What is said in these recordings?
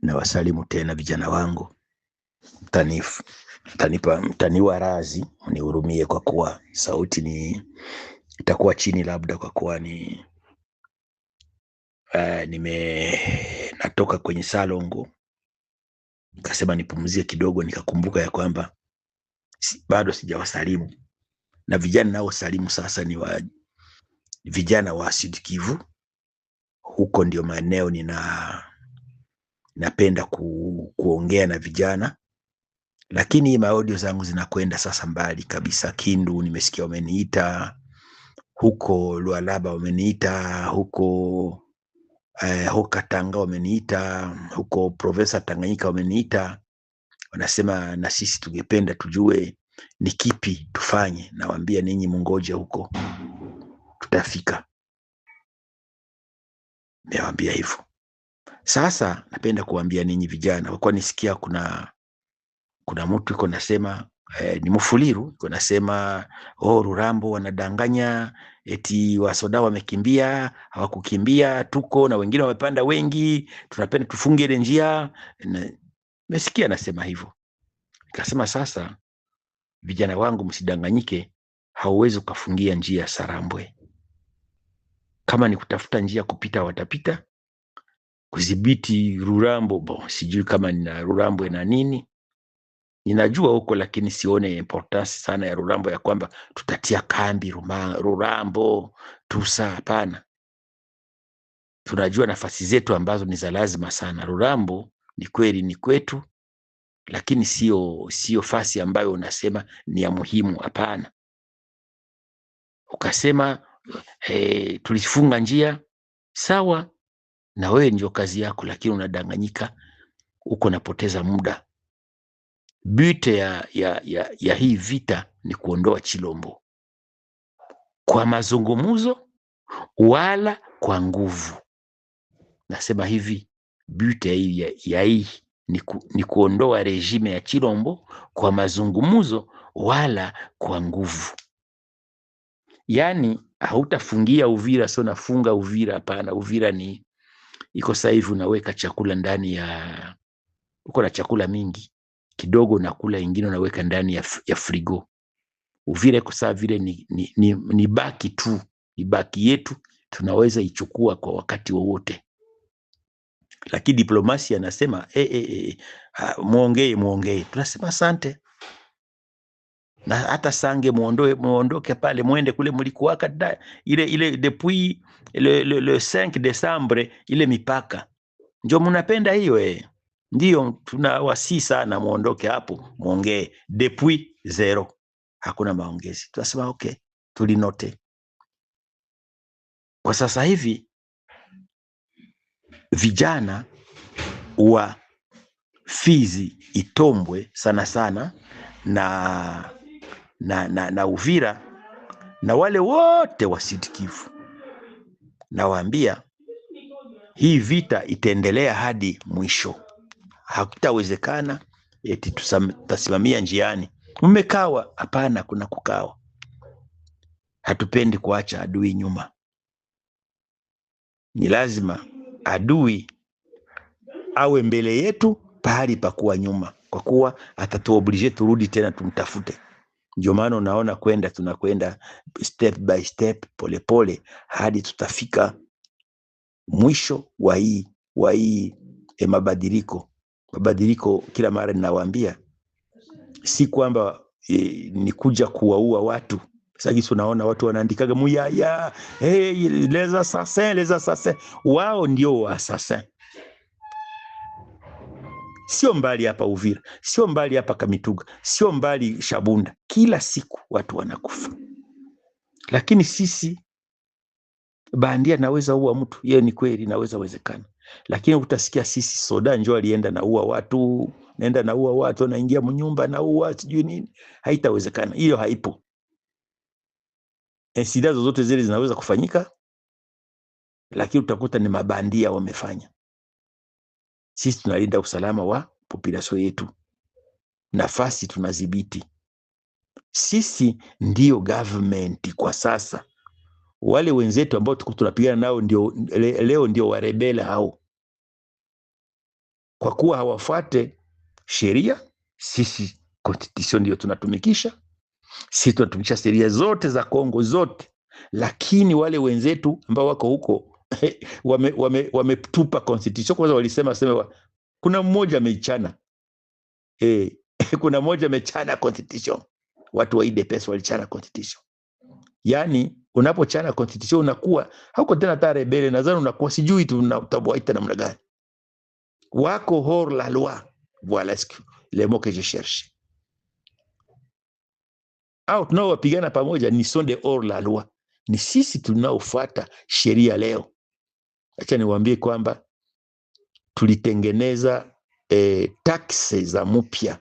Na wasalimu tena vijana wangu. Mtaniwa razi, mnihurumie kwa kuwa sauti itakuwa chini, labda kwa kuwa natoka kwenye salongo, nikasema nipumzie kidogo, nikakumbuka ya kwamba bado sijawasalimu. Na vijana nao salimu sasa ni vijana wa Sud Kivu. Huko ndio maeneo napenda kuongea na vijana, lakini audio zangu zinakwenda sasa mbali kabisa. Kindu nimesikia wameniita, huko Lualaba wameniita, huko Katanga wameniita, huko Profesa Tanganyika wameniita. Wanasema na sisi tungependa tujue ni kipi tufanye. Nawaambia ninyi mungoje huko, tutafika. Nawaambia hivyo. Sasa napenda kuambia ninyi vijana, kwa nisikia kuna mtu yuko nasema ni Mufuliru yuko nasema Rurambo wanadanganya, eti wasoda wamekimbia, hawakukimbia, tuko na wengine wamepanda wengi, tunapenda tufunge ile njia. Nasikia nasema hivyo. Nikasema sasa, vijana wangu msidanganyike, hauwezi kufungia njia Sarambwe. Kama ni kutafuta njia kupita watapita, kudhibiti Rurambo, sijui kama nina Rurambo na nini. Ninajua huko, lakini sione importance sana ya Rurambo ya kwamba tutatia kambi Rurambo tusa. Hapana, tunajua nafasi zetu ambazo ni za lazima sana. Rurambo ni kweli ni kwetu, lakini sio fasi ambayo unasema ni ya muhimu. Hapana. Ukasema tulifunga njia, sawa, na wewe ndio kazi yako, lakini unadanganyika, uko napoteza muda. Bute ya hii vita ni kuondoa Chilombo kwa mazungumzo wala kwa nguvu. Nasema hivi, bute ya hii ni kuondoa regime ya Chilombo kwa mazungumzo wala kwa nguvu. Yani hautafungia Uvira, sio nafunga Uvira. Hapana, Uvira ni iko sasa hivi unaweka chakula ndani uko na chakula mingi, kidogo nakula, ingine unaweka ndani ya frigo. Uvira kwa sasa vile ni baki tu, ni baki yetu, tunaweza ichukua kwa wakati wowote. Lakini diplomasia anasema muongee. Tunasema asante. Na hata Sange muondoke pale, muende kule mlikuwaka ile depuis le 5 Desembre, ile mipaka ndio mnapenda hiyo. Ndio tunawasi sana, muondoke hapo, muongee. Depuis 0 hakuna maongezi. Tunasema okay, tulinote. Kwa sasa hivi vijana wa Fizi, Itombwe sana sana na Uvira na wale wote wa Sud Kivu, nawaambia hii vita itaendelea hadi mwisho. Hakitawezekana eti tutasimamia njiani. Mmekawa? Hapana, kuna kukawa. Hatupendi kuacha adui nyuma. Ni lazima adui awe mbele yetu pahali pa kuwa nyuma, kwa kuwa atatuoblige turudi tena tumtafute. Ndio maana unaona tunakwenda step by step, polepole hadi tutafika mwisho wa hii mabadiliko. Kila mara ninawaambia, si kwamba ni kuja kuwaua watu. Sasa unaona watu wanaandikaga muyaya, les assassins. Wao ndio assassin. Sio mbali hapa Uvira, sio mbali hapa Kamituga, sio mbali Shabunda. Kila siku watu wanakufa. Lakini sisi bandia naweza ua mtu, yeye ni kweli naweza wezekana. Lakini utasikia sisi soda njoo alienda na ua watu, naingia mnyumba na ua sijui nini. Haitawezekana. Hiyo haipo. Insida zozote zile zinaweza kufanyika, lakini utakuta ni mabandia wamefanya. Sisi tunalinda usalama wa population yetu. Nafasi tunadhibiti. Sisi ndio government kwa sasa. Wale wenzetu ambao tunapigana nao leo ndio warebela hao. kwa kuwa hawafuate sheria. Sisi constitution ndio tunatumikisha, sisi tunatumikisha sheria zote za Kongo zote, lakini wale wenzetu ambao wako huko wametupa constitution. Kwanza walisema kuna mmoja ameichana kuna mmoja amechana constitution. Watu wa UDPS walichana constitution. Yani unapochana constitution unakuwa hauko tena hata rebele, nadhani unakuwa sijui tunawaita namna gani, wako hors la loi. Voilà le mot que je cherche. Au tunaowapigana pamoja ni sont de hors la loi, ni sisi tunaofuata sheria leo. Acha niwaambie kwamba tulitengeneza taxe za mpya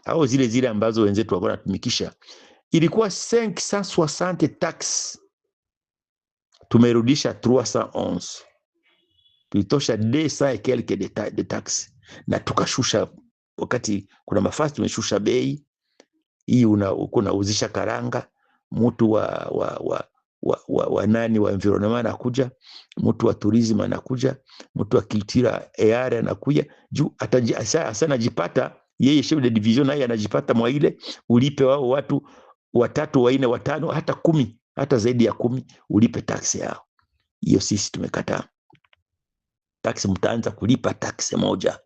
au zile ambazo wenzetu walikuwa wanatumikisha, ilikuwa 560 tax, tumerudisha 311, tulitosha 200 et quelques de tax, na tukashusha. Wakati kuna mafasi tumeshusha bei hii, unauzisha karanga, mtu wa nani wa environment anakuja, mtu wa tourism anakuja, mtu wa culture area anakuja, juu asana jipata yeye chef de division, naye anajipata mwa ile ulipe wao watu 3, 4, 5, hata 10, hata zaidi ya 10 ulipe tax yao. Hiyo sisi tumekataa. Tax mtaanza kulipa tax moja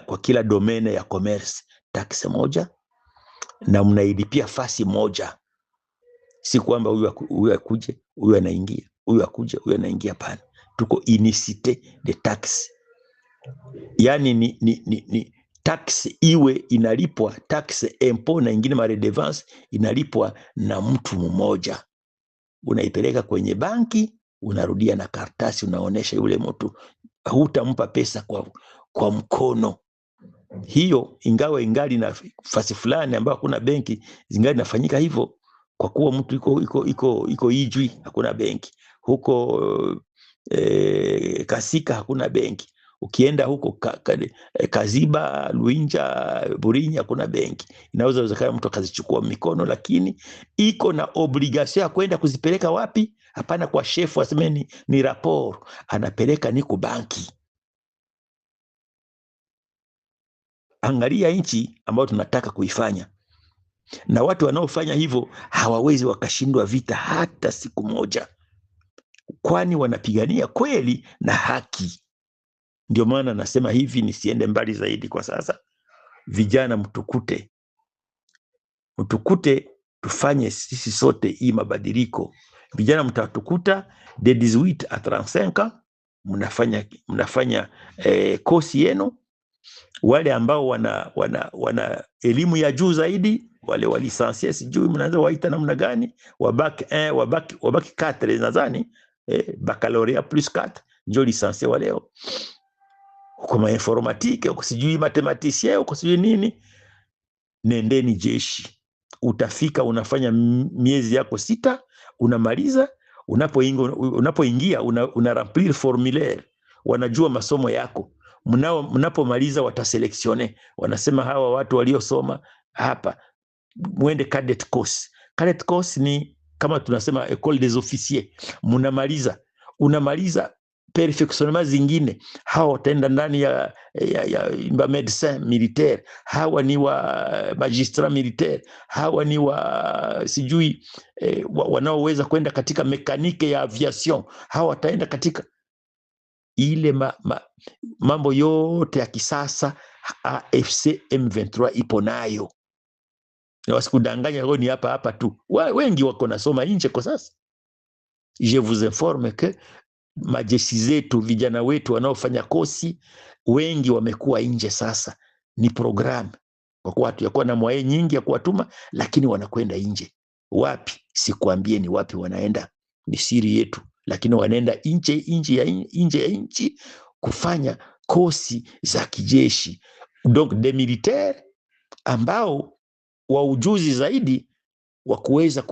kwa kila domaine ya commerce, tax moja, na mnailipia fasi moja. Si kwamba huyu akuje huyu anaingia, huyu akuje huyu anaingia. Pana tuko unicité de tax, yani ni tax iwe inalipwa, tax impôt na ingine ma redevance inalipwa na mtu mmoja. Unaipeleka kwenye banki, unarudia na karatasi, unaonesha yule mtu, hutampa pesa kwa mkono. Hiyo ingawa ingali na fasi fulani ambayo hakuna benki, zingali nafanyika hivyo, kwa kuwa mtu iko Ijwi hakuna benki huko, Kasika hakuna benki, ukienda huko Kaziba, Luinja, Burinya hakuna benki. Inawezekana mtu akazichukua mikono, lakini iko na obligation ya kwenda kuzipeleka wapi? Hapana kwa chef aseme ni rapport, anapeleka ni ku banki. Angalia nchi ambayo tunataka kuifanya, na watu wanaofanya hivyo hawawezi wakashindwa vita hata siku moja, kwani wanapigania kweli na haki. Ndio maana nasema hivi, nisiende mbali zaidi kwa sasa. Vijana mtukute tufanye sisi sote hii mabadiliko. Vijana mtatukuta de 18 à 35 mnafanya kosi yenu. Wale ambao wana elimu ya juu zaidi, wale wa lisansie, sijui mnaanza waita namna gani, wabaki 1 wabaki 4 nadhani, baccalauréat plus 4 ndio lisansie wa leo. Kwa informatique, kwa sijui matematicien, kwa sijui nini, nendeni jeshi. Utafika unafanya miezi yako 6, unamaliza. Unapoingia una remplir formulaire, wanajua masomo yako. Mnapomaliza wataseleksione, wanasema hawa watu waliosoma hapa mwende cadet course. Cadet course ni kama tunasema école des officiers. Unamaliza perfectionnement zingine, hawa wataenda ndani ya médecin militaire, hawa ni wa magistrat militaire, hawa ni wa sijui wanaoweza kwenda katika mekanike ya aviation, hawa wataenda katika ile mambo yote ya kisasa. AFC M23 ipo nayo, na wasikudanganya ni hapa tu. Wengi wako nasoma nje kwa sasa. Je vous informe que majeshi zetu, vijana wetu wanaofanya kosi wengi wamekuwa nje sasa. Ni program, kwa kuwa hatuyakuwa na mwae nyingi ya kuwatuma, lakini wanakwenda nje. Wapi? Sikuambie ni wapi wanaenda, ni siri yetu, lakini wanaenda nje ya nchi kufanya kosi za kijeshi, donc des militaires ambao wa ujuzi zaidi wa kuweza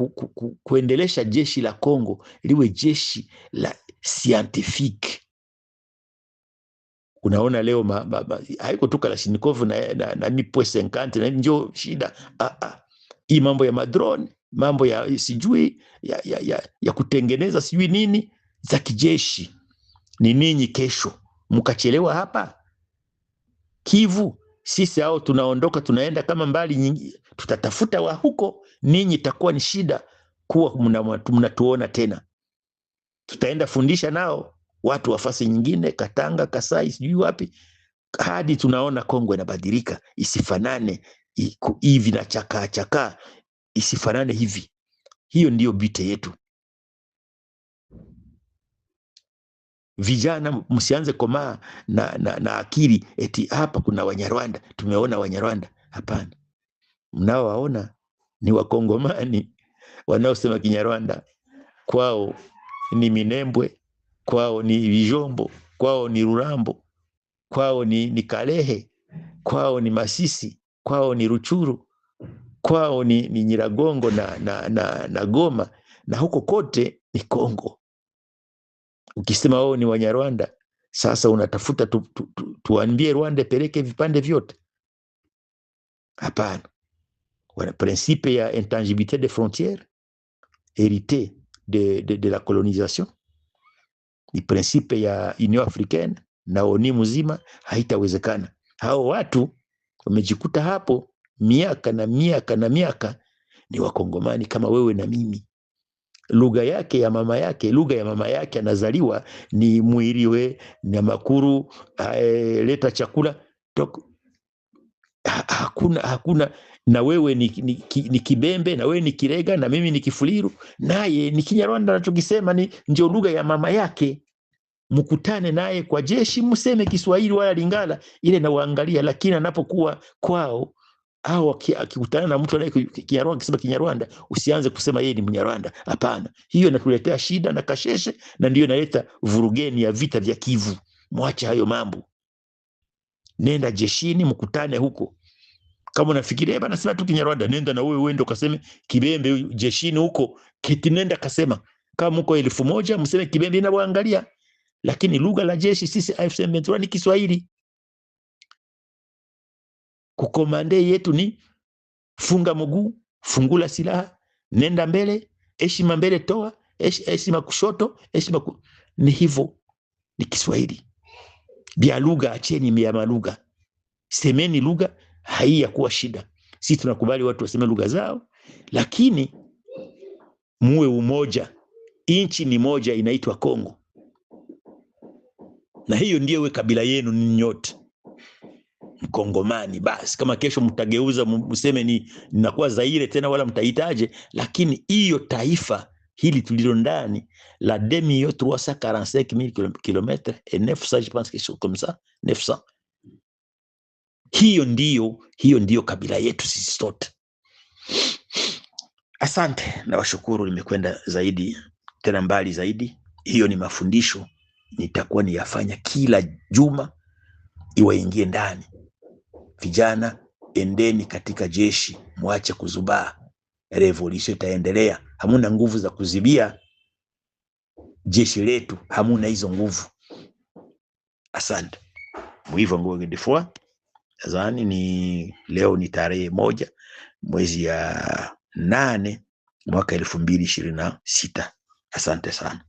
kuendelesha jeshi la Kongo liwe jeshi la scientifique. Unaona leo haiko tu Kalashnikov na MP50 na ndio shida. Hii mambo ya madrone, mambo ya sijui ya kutengeneza sijui nini za kijeshi, ni ninyi kesho. mkachelewa hapa Kivu, sisi hao tunaondoka tunaenda kama mbali nyingi, tutatafuta wa huko, ninyi itakuwa ni shida kuwa mnatuona tena. Tutaenda fundisha nao watu wafasi nyingine, Katanga, Kasai, sijui wapi, hadi tunaona Kongo inabadilika, isifanane hivi na chaka isifanane hivi. Hiyo ndiyo bite yetu. Vijana msianze komaa na akili eti hapa kuna Wanyarwanda, tumeona Wanyarwanda. Hapana, mnaowaona ni Wakongomani wanaosema Kinyarwanda. Kwao ni Minembwe, kwao ni Bijombo, kwao ni Rurambo, kwao ni Kalehe, kwao ni Masisi, kwao ni Ruchuru, kwao ni Nyiragongo na Goma, na huko kote ni Kongo. Ukisema wao ni Wanyarwanda, sasa unatafuta tuambie Rwanda peleke vipande vyote? Hapana. Wana principe ya intangibilité des frontières hérité de la colonisation, ni principe ya Union Africaine na ONU mzima, haitawezekana. Hao watu wamejikuta hapo miaka na miaka na miaka, ni Wakongomani kama wewe na mimi. Lugha yake ya mama yake, lugha ya mama yake anazaliwa ni Mwiriwe na Makuru, leta chakula hakuna. Na wewe ni Kibembe, na wewe ni Kirega, na mimi ni Kifuliru, naye ni Kinyarwanda. Anachokisema ni ndio lugha ya mama yake. Mkutane naye kwa jeshi, mseme Kiswahili wala Lingala, ile na uangalia. Lakini anapokuwa kwao au akikutana na mtu anaye Kinyarwanda akisema Kinyarwanda, usianze kusema yeye ni Mnyarwanda. Hapana, hiyo inatuletea shida na kasheshe, na ndio inaleta vurugeni ya vita vya Kivu. Mwache hayo mambo, nenda jeshini, mkutane huko. Kama unafikiria bana sema tu Kinyarwanda, nenda na wewe uende ukaseme Kibembe jeshini huko, kiti nenda kasema. Kama mko 1000 mseme Kibembe inawaangalia, lakini lugha la jeshi sisi AFC M23 ni Kiswahili. Kukomande yetu ni funga mguu, fungula silaha, nenda mbele, heshima mbele toa, heshima kushoto, ni hivyo, ni Kiswahili. Bia lugha acheni ya malugha, semeni lugha, haiya kuwa shida. Sisi tunakubali watu waseme lugha zao, lakini muwe umoja. Inchi ni moja, inaitwa Kongo, na hiyo ndiyo we kabila yenu ni nyote Mkongomani. Basi kama kesho mtageuza mseme ni ninakuwa Zaire tena, wala mtahitaje, lakini hiyo taifa hili tulilo ndani la 2,345,000 km et 900, je pense que c'est comme ça, 900. Hiyo ndiyo kabila yetu sisi sote. Asante na washukuru, nimekwenda zaidi tena mbali zaidi. Hiyo ni mafundisho nitakuwa niyafanya kila juma, iwaingie ndani. Vijana, endeni katika jeshi, mwache kuzubaa. Revolution itaendelea. Hamuna nguvu za kuzibia jeshi letu, hamuna hizo nguvu. Asante. Mwivo Ngugi Defoi. Nadhani ni leo ni tarehe 1 mwezi ya 8 mwaka 2026. Asante sana.